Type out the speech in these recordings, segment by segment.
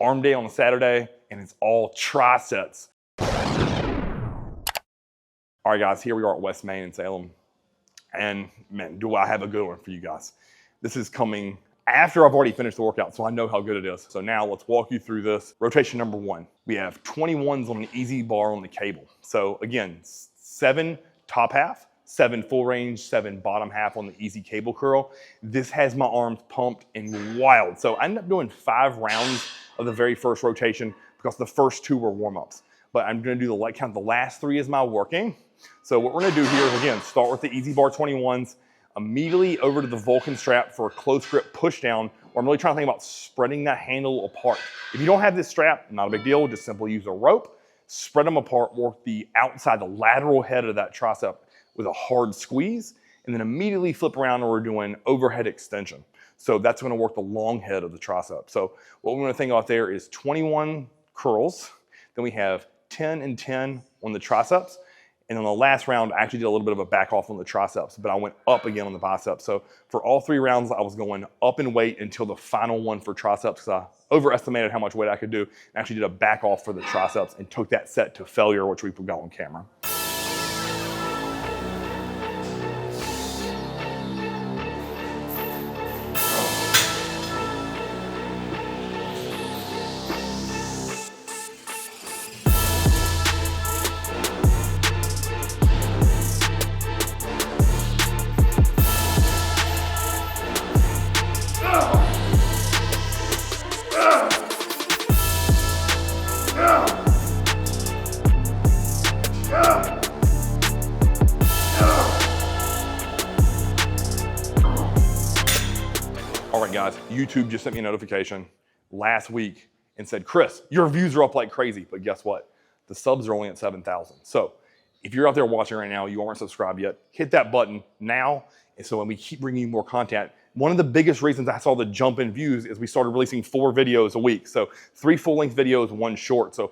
Arm day on a Saturday, and it's all trisets. All right, guys, here we are at West Main in Salem. And man, do I have a good one for you guys. This is coming after I've already finished the workout, so I know how good it is. So now let's walk you through this. Rotation number 1. We have 21s on an easy bar on the cable. So again, 7 top half, 7 full range, 7 bottom half on the easy cable curl. This has my arms pumped and wild. So I ended up doing 5 rounds of the very first rotation because the first 2 were warm-ups. But I'm gonna do the leg count. The last 3 is my working. So what we're gonna do here is, again, start with the easy bar 21s, immediately over to the Vulcan strap for a close grip push down, where I'm really trying to think about spreading that handle apart. If you don't have this strap, not a big deal, just simply use a rope, spread them apart, work the outside, the lateral head of that tricep with a hard squeeze, and then immediately flip around and we're doing overhead extension. So that's gonna work the long head of the tricep. So what we're gonna think about there is 21 curls, then we have 10 and 10 on the triceps, and on the last round, I actually did a little bit of a back off on the triceps, but I went up again on the biceps. So for all 3 rounds, I was going up in weight until the final one for triceps, because I overestimated how much weight I could do, and actually did a back off for the triceps and took that set to failure, which we got on camera. All right, guys, YouTube just sent me a notification last week and said, Chris, your views are up like crazy, but guess what? The subs are only at 7,000. So if you're out there watching right now, you aren't subscribed yet, hit that button now. And so when we keep bringing you more content, one of the biggest reasons I saw the jump in views is we started releasing 4 videos a week. So 3 full-length videos, 1 short. So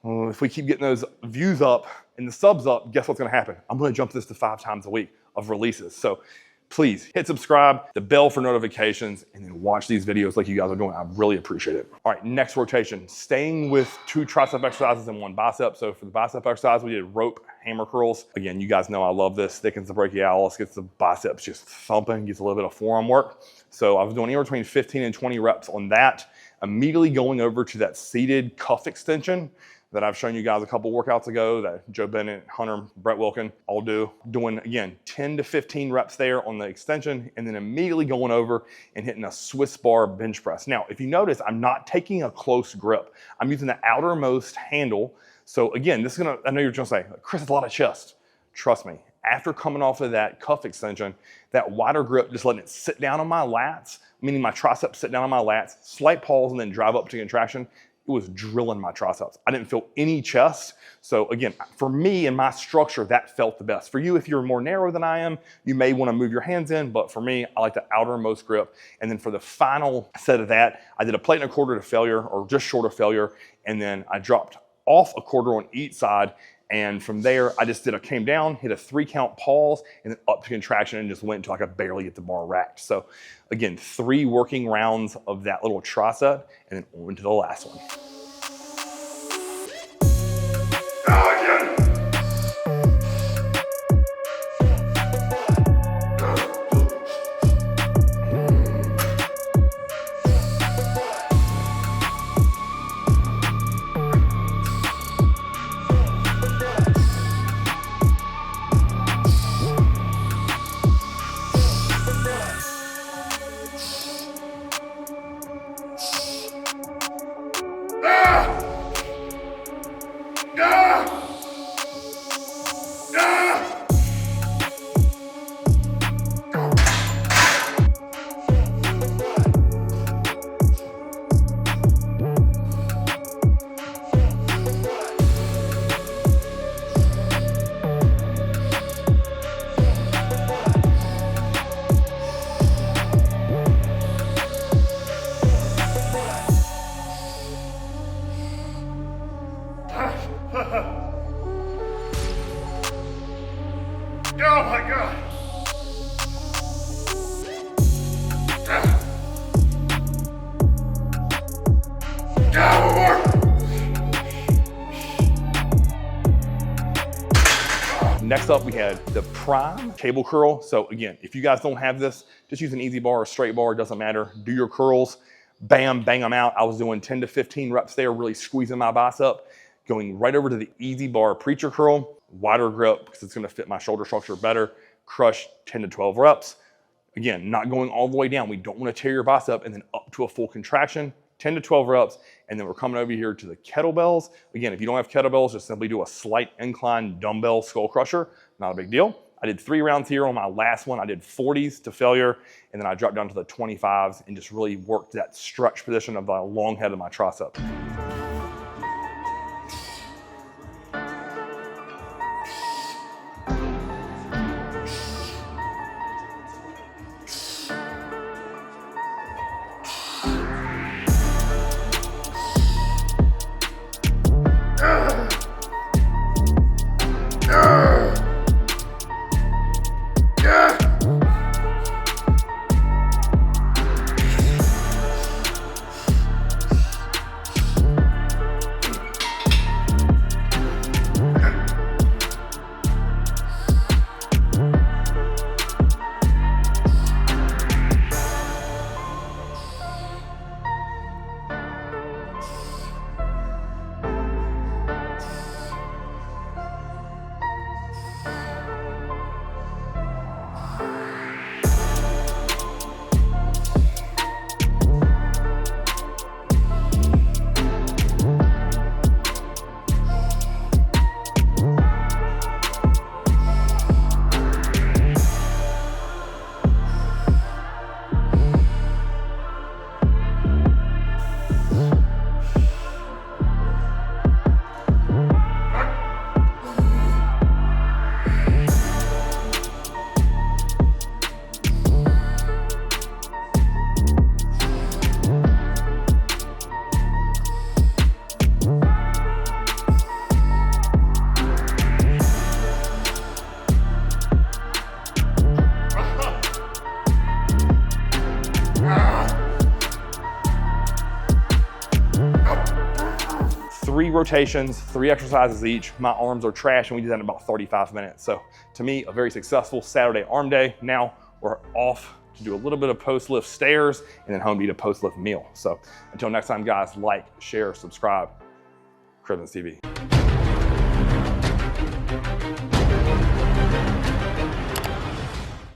if we keep getting those views up and the subs up, guess what's gonna happen? I'm gonna jump this to 5 times a week of releases. So please hit subscribe, the bell for notifications, and then watch these videos like you guys are doing. I really appreciate it. All right, next rotation, staying with 2 tricep exercises and 1 bicep. So for the bicep exercise, we did rope hammer curls. Again, you guys know I love this. Thickens the brachialis, gets the biceps just thumping, gets a little bit of forearm work. So I was doing anywhere between 15 and 20 reps on that. Immediately going over to that seated cuff extension that I've shown you guys a couple workouts ago that Joe Bennett, Hunter, Brett Wilkin all do. Doing, again, 10 to 15 reps there on the extension, and then immediately going over and hitting a Swiss bar bench press. Now, if you notice, I'm not taking a close grip. I'm using the outermost handle. So again, this is gonna, I know you're gonna say, Chris, it's a lot of chest. Trust me, after coming off of that cuff extension, that wider grip, just letting it sit down on my lats, meaning my triceps sit down on my lats, slight pause, and then drive up to contraction, it was drilling my triceps. I didn't feel any chest. So again, for me and my structure, that felt the best. For you, if you're more narrow than I am, you may wanna move your hands in, but for me, I like the outermost grip. And then for the final set of that, I did a plate and a quarter to failure, or just short of failure, and then I dropped off a quarter on each side. And from there, I just came down, hit a 3 count pause, and then up to contraction and just went until I could barely get the bar racked. So again, 3 working rounds of that little tricep, and then on to the last one. Next up, we had the prime cable curl. So again, if you guys don't have this, just use an easy bar or straight bar, it doesn't matter. Do your curls, bam, bang them out. I was doing 10 to 15 reps there, really squeezing my bicep, going right over to the easy bar preacher curl, wider grip because it's gonna fit my shoulder structure better, crush 10 to 12 reps. Again, not going all the way down. We don't wanna tear your bicep, and then up to a full contraction, 10 to 12 reps, and then we're coming over here to the kettlebells. Again, if you don't have kettlebells, just simply do a slight incline dumbbell skull crusher, not a big deal. I did 3 rounds here. On my last one, I did 40s to failure, and then I dropped down to the 25s and just really worked that stretch position of the long head of my tricep. 3 rotations, 3 exercises each. My arms are trash, and we did that in about 35 minutes. So to me, a very successful Saturday arm day. Now we're off to do a little bit of post lift stairs and then home to eat a post lift meal. So until next time, guys, like, share, subscribe. Tricep TV.